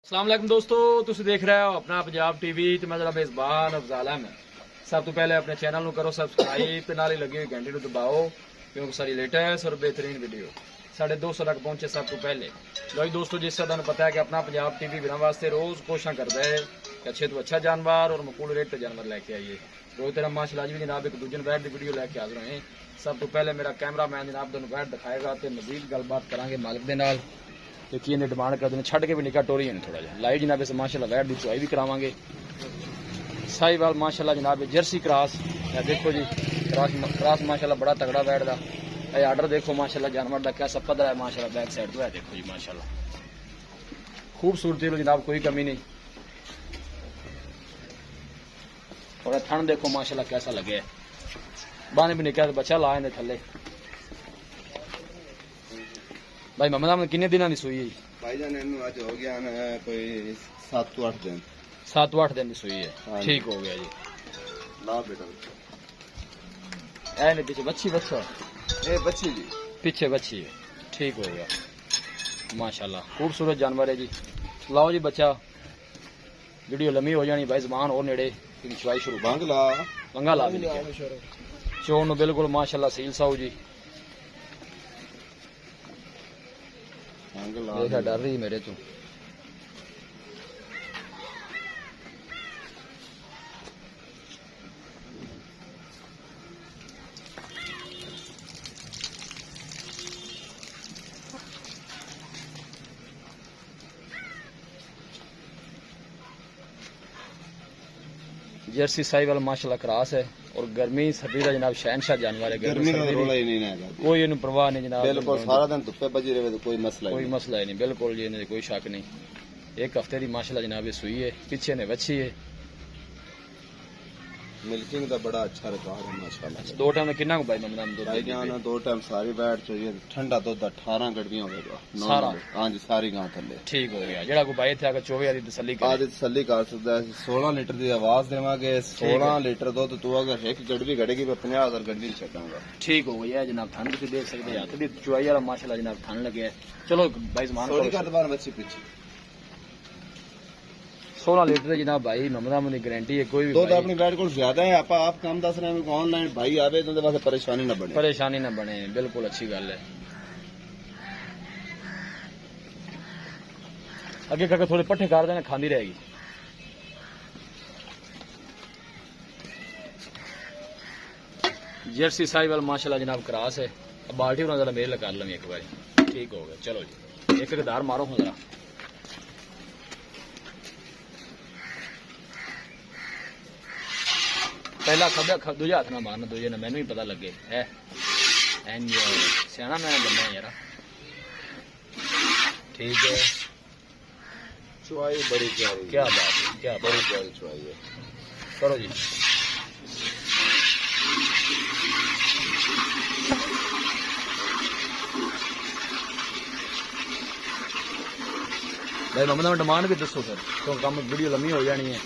अस्सलाम वालेकुम दोस्तों, तुम देख रहे हो अपना पंजाब टीवी ਤੇ ਮੈਂ ਜਰਾ ਮੇਜ਼ਬਾਨ ਅਫਜ਼ਾਲ ਅਹਿਮਦ। ਸਭ ਤੋਂ ਪਹਿਲੇ ਆਪਣੇ ਚੈਨਲ ਨੂੰ ਕਰੋ ਸਬਸਕ੍ਰਾਈਬ ਤੇ ਨਾਲ ਹੀ ਲੱਗੀ ਹੋਈ ਘੰਟੀ ਨੂੰ ਦਬਾਓ ਕਿਉਂਕਿ ਸਾਰੀ ਲੇਟੈਸਟ ਔਰ ਬਿਹਤਰੀਨ ਵੀਡੀਓ ਸਾਡੇ 200 ਤੱਕ ਪਹੁੰਚੇ ਸਭ ਤੋਂ ਪਹਿਲੇ। ਲੋ ਜੀ ਦੋਸਤੋ, ਜਿਸ ਤਰ੍ਹਾਂ ਤੁਹਾਨੂੰ ਪਤਾ ਹੈ ਕਿ ਆਪਣਾ पंजाब टीवी ਵੀਰਾਂ ਵਾਸਤੇ ਰੋਜ਼ ਕੋਸ਼ਿਸ਼ਾਂ ਕਰਦਾ ਹੈ ਕਿ ਅੱਛੇ ਤੋਂ ਅੱਛਾ ਜਾਨਵਰ ਔਰ ਮਕਬੂਲ ਰੇਟ ਤੇ ਜਾਨਵਰ ਲੈ ਕੇ ਆਈਏ। ਰੋਜ਼ तेरा माशाल्लाह जी भी जनाब एक दूजे बैठ की वीडियो लैके हाजिर होए। सब तो पहले मेरा कैमरामैन जनाब तुहानू बैठ दिखाएगा तो मजीद गलबात करांगे मालिक दे नाल ते की इन्हें डिमांड करते हैं छड़ के भी निका टोरी है थोड़ा जिहा लाइट जनाब इस माशाल्लाह बैठ की चुआई भी करावांगे। साहिवाल माशाल्लाह जनाब जर्सी क्रॉस देखो जी, क्रॉस माशाल्लाह बड़ा तगड़ा बैठ दा। ये आर्डर देखो माशाल्लाह जानवर का कैसा पदर है माशाल्लाह बैक साइड तो है देखो जी माशाल्लाह खूबसूरती जनाब कोई कमी नहीं। और थन देखो माशाल्लाह कैसा लगे, बाने भी निकल बच्चा ला इन्हें थले। भाई मोहम्मद अहमद किन्ने दिनों की सूई है? भाईजान इन्हू अज हो गया ना कोई 7 to 8 दिन। 7 to 8 दिन की सूई है, ठीक हो गया जी। ला बेटा ए पीछे बच्ची बच्चा ए बच्ची जी पीछे बच्ची है, ठीक हो गया माशाल्लाह खूबसूरत जानवर है जी। लाओ जी बच्चा, वीडियो लम्बी हो जानी भाई जबान और नेड़े चुवाई शुरू बंगला पंगा ला भी चोन बिल्कुल माशाल्लाह सील साऊ जी। बंगला देखा डर रही मेरे तो जर्सी साहिवाल माशाल्लाह क्रॉस है और गर्मी सर्दी का जनाब शहनशाह जानवर है। गर्मी का रोला ही नहीं है, कोई इन्हें परवाह नहीं जनाब, बिल्कुल सारा दिन धुप्पे बजी रहे तो कोई मसला कोई मसला ही नहीं, बिल्कुल जी इन्हें कोई शक नहीं। एक हफ्ते की माशाल्लाह जनाब ये सूई है, पीछे ने बच्ची है। मिल्किंग का बड़ा अच्छा रिकॉर्ड है माशाल्लाह। दो टाइम में कितना भाई ममदान दूध भाई जान 2 टाइम सारी बैठ चाहिए, ठंडा दूध 18 गड़बियां होगा सारा। हां जी सारी गांव थल्ले ठीक हो गया। जेड़ा को भाई थे आके 24 दी तसल्ली कर आज तसल्ली कर सकदा है। 16 लीटर की आवाज देवांगे, 16 लीटर दूध तू अगर एक गड़बी घड़ेगी मैं 50,000 गड़बी छटाऊंगा। ठीक हो गया जनाब। थान भी देख सकते हैं, हाथ भी चुआई वाला माशाल्लाह जनाब थान लगे है। चलो भाई जमान सोनी का दबार बच्ची पीछे 16 लीटर जनाब भाई मोहम्मद अहमद की गारंटी है। कोई भी दूध अपनी बैठ को ज्यादा है, आप काम दस रहे हैं ऑनलाइन भाई आवे तो वास्ते परेशानी ना बने, परेशानी ना बने, बिल्कुल अच्छी गल है। अगे करके थोड़े पट्ठे कर देना खांदी रहेगी। जर्सी साहिवाल माशाल्लाह जनाब क्रॉस है। अब बाल्टी उन्होंने जरा मेल कर लेंगे एक बार, ठीक हो गया। चलो जी एक दार मारो हूँ जरा। पहला खब्बे दूजा हाथ ना मारना, दूजे ने मैनू ही पता लगे है सियाना मैं बंदा यार। ठीक है चुआई बड़ी प्यारी, क्या बात है, क्या बड़ी प्यारी चुआई है। करो जी। भाई मोहम्मद डिमांड भी दसो फिर तो कम वीडियो लम्बी हो जानी है।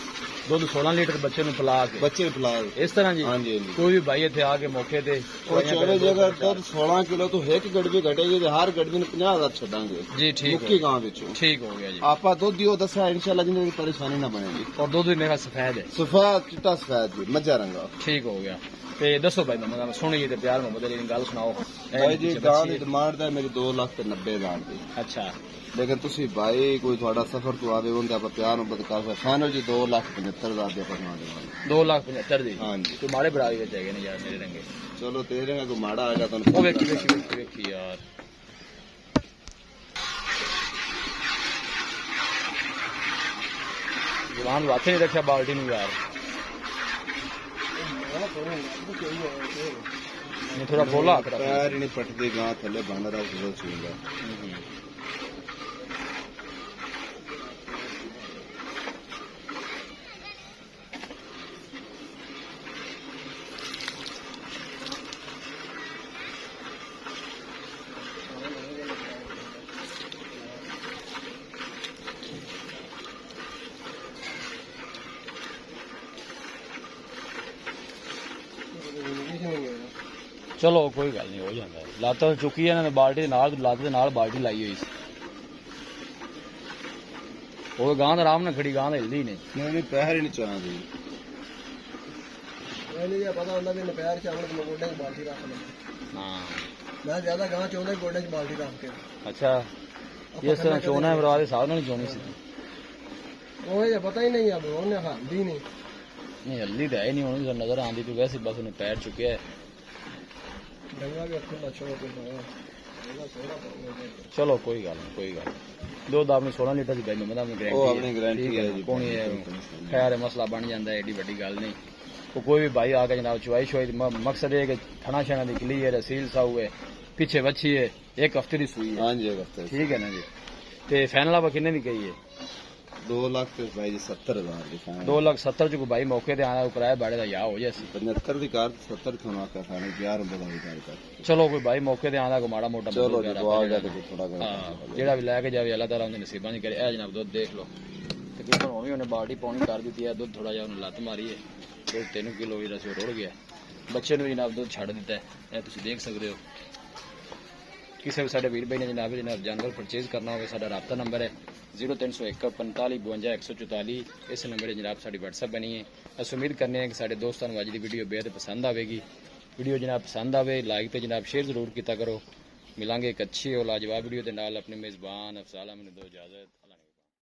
दूध 16 लीटर बच्चे में पिला के बच्चे फिलहाल इस तरह जी। हाँ जी कोई भी भाई इतने आके मौके ते जगह दूध 16 किलो तो एक गड़बी घटेगी तो हर गड़बी ने 50,000 छड़ांगे जी। ठीक मुक्की गांव विचों ठीक हो गया जी। आपा दूध दियो दसा इंशाल्लाह जिंदगी परेशानी ना बनेगी। और दूध भी मेरा सफेद है, सफेद चिट्टा सफेद जी मज्जा रंगा। ठीक हो गया। ते दसो भाई मोहम्मद सुनिए ते प्यार मोहम्मद अली गल सुनाओ। भाई जी गांव की डिमांड है मेरी 2,90,000 की। अच्छा लेकिन तुसी भाई कोई थोड़ा सफर तो आवे उनका आप प्यार मुहब्बत कर फाइनल जी 2,75,000 दे पड़ना दे। 2,75,000 दी। हाँ जी तो माड़े बड़ा भी चाहिए नहीं यार मेरे रंगे। चलो तेरे में कोई माड़ा आएगा तो ओ वेखी वेखी वेखी वेखी यार जवान वाथे नहीं रखा बाल्टी में यार। मैं थोड़ा बोला पैर ही नहीं पटती गांव थले बन रहा सुबह छूगा। चलो कोई गल नहीं हो जाता है। लत्त चुकी है इन्होंने बाल्टी नाल, लत्त दे नाल बाल्टी लाई हुई सी। ਉਹ ਗਾਂ ਆਰਾਮ ਨਾਲ ਖੜੀ ਗਾਂ ਹਿਲਦੀ ਨਹੀਂ ਨਹੀਂ ਪੈਰ ਹੀ ਨਹੀਂ ਚਾਹਦੀ ਮੈਨੂੰ ਇਹ ਪਤਾ ਹੁੰਦਾ ਵੀ ਨਪੈਰ ਚਾਵਲ ਦੇ ਗੋਡੇ 'ਚ ਬਾਲਟੀ ਰੱਖ ਲੈਂਦਾ ਹਾਂ ਮੈਂ ਜ਼ਿਆਦਾ ਗਾਂ ਚਾਹੁੰਦਾ ਗੋਡੇ 'ਚ ਬਾਲਟੀ ਰੱਖ ਕੇ ਅੱਛਾ ਇਸ ਤਰ੍ਹਾਂ ਚੋਣਾ ਬਰਾ ਦੇ ਸਾਹ ਨਾਲ ਨਹੀਂ ਚੋਣੀ ਸੀ ਉਹ ਇਹ ਪਤਾ ਹੀ ਨਹੀਂ ਆ ਉਹਨੇ ਹੱਲਦੀ ਨਹੀਂ ਨਹੀਂ ਹੱਲੀ ਤਾਂ ਹੈ ਨਹੀਂ ਹੁਣ ਵੀ ਨਜ਼ਰ ਆਉਂਦੀ ਤੂੰ ਵੈਸੇ ਬਸ ਉਹਨੇ ਪੈਰ ਚੁੱਕਿਆ ਹੈ। ਡੰਗਾ ਵੀ ਅੱਖੋਂ ਲੱਛੋ ਕੇ ਪਾਇਆ ਇਹਦਾ ਸੋਹਣਾ ਪਾਉਂਦਾ ਚਲੋ ਕੋਈ ਗੱਲ ਨਹੀਂ ਕੋਈ ਗੱਲ ਨੀ। ਦੁੱਧ ਆਪਣੀ 16 ਲੀਟਰ ਦੀ ਗਾਈ ਮੈਂ ਗਰੰਟੀ ਉਹ ਆਪਣੀ ਗਾਰੰਟੀ ਹੈ ਜੀ ਕੋਣੀ ਹੈ ਖੈਰ ਮਸਲਾ ਬਣ ਜਾਂਦਾ ਹੈ, ਏਡੀ ਵੱਡੀ ਗੱਲ ਨਹੀਂ। ਉਹ ਕੋਈ ਵੀ ਭਾਈ ਆ ਕੇ ਜਨਾਬ ਚੁਆਈ ਸ਼ੋਈ ਮਕਸਦ ਹੈ ਕਿ ਥਣਾ ਛਣਾ ਦੀ क्लियर है सील साऊ है पीछे बच्ची है 1 हफ्ते की सूई है हाँ जी 1 हफ्ते ठीक है ना जी ते फाइनल आप किन्ने दी गई है 2 लाख ਤੇ ਭਾਈ ਜੀ 70000 ਦੀ ਫਾਈਨਲ 2,70,000 ਚ ਕੋਈ ਭਾਈ ਮੌਕੇ ਤੇ ਆਣਾ ਕਿਰਾਇਆ ਬਾੜੇ ਦਾ ਯਾ ਹੋ ਜਾਸੀ 75 ਦੀ ਕਾਰ 70 ਤੋਂ ਨਾ ਕਰ ਫਾਈਨਲ 11 ਰੁਪਏ ਦਾ ਵੀ ਕਰ ਚਲੋ ਕੋਈ ਭਾਈ ਮੌਕੇ ਤੇ ਆਣਾ ਕੋ ਮਾੜਾ ਮੋਟਾ ਚਲੋ ਜੀ ਦੁਆ ਜਾ ਕੇ ਥੋੜਾ ਹਾਂ ਜਿਹੜਾ ਵੀ ਲੈ ਕੇ ਜਾਵੇ ਅੱਲਾਹ ਤਾਲਾ ਉਹਦੇ ਨਸੀਬਾਂ ਦੀ ਕਰੇ। ਇਹ ਜਨਾਬ ਦੁੱਧ ਦੇਖ ਲਓ ਤਕਰੀਬਨ ਉਹ ਵੀ ਉਹਨੇ ਬਾਲਟੀ ਪੌਣੀ ਕਰ ਦਿੱਤੀ ਹੈ। ਦੁੱਧ ਥੋੜਾ ਜਿਹਾ ਉਹਨੇ ਲੱਤ ਮਾਰੀ ਹੈ ਦੁੱਧ 3 ਕਿਲੋ ਜਿਹੜਾ ਸੀ ਉਹ ਰੁੜ ਗਿਆ। ਬੱਚੇ ਨੂੰ ਜਨਾਬ ਦੁੱਧ ਛੱਡ ਦਿੱਤਾ ਹੈ ਇਹ ਤੁਸੀਂ ਦੇਖ ਸਕਦੇ ਹੋ। ਕਿਸੇ ਵੀ ਸਾਡੇ ਵੀਰ ਭਾਈ ਨੇ ਜਨਾਬ ਜਾਨਵਰ ਪਰਚੇਜ਼ ਕਰਨਾ ਹੋਵੇ ਸਾਡਾ ਰਾਬਤਾ ਨੰਬਰ ਹੈ 0301 45 52 144। ਇਸ ਨੰਬਰ 'ਤੇ ਜਨਾਬ ਸਾਡੀ WhatsApp ਬਣੀ ਹੈ। ਅਸੀਂ ਉਮੀਦ ਕਰਨੇ ਹਾਂ ਕਿ ਸਾਡੇ ਦੋਸਤਾਂ ਨੂੰ ਅੱਜ ਦੀ ਵੀਡੀਓ ਬੇहद ਪਸੰਦ ਆਵੇਗੀ। ਵੀਡੀਓ ਜਨਾਬ ਪਸੰਦ ਆਵੇ ਲਾਈਕ ਤੇ ਜਨਾਬ ਸ਼ੇਅਰ ਜ਼ਰੂਰ ਕੀਤਾ ਕਰੋ। ਮਿਲਾਂਗੇ ਇੱਕ ਅੱਛੀ और लाजवाब वीडियो के नाल। अपने मेज़बान अफजाल अहमद दो इजाज़त।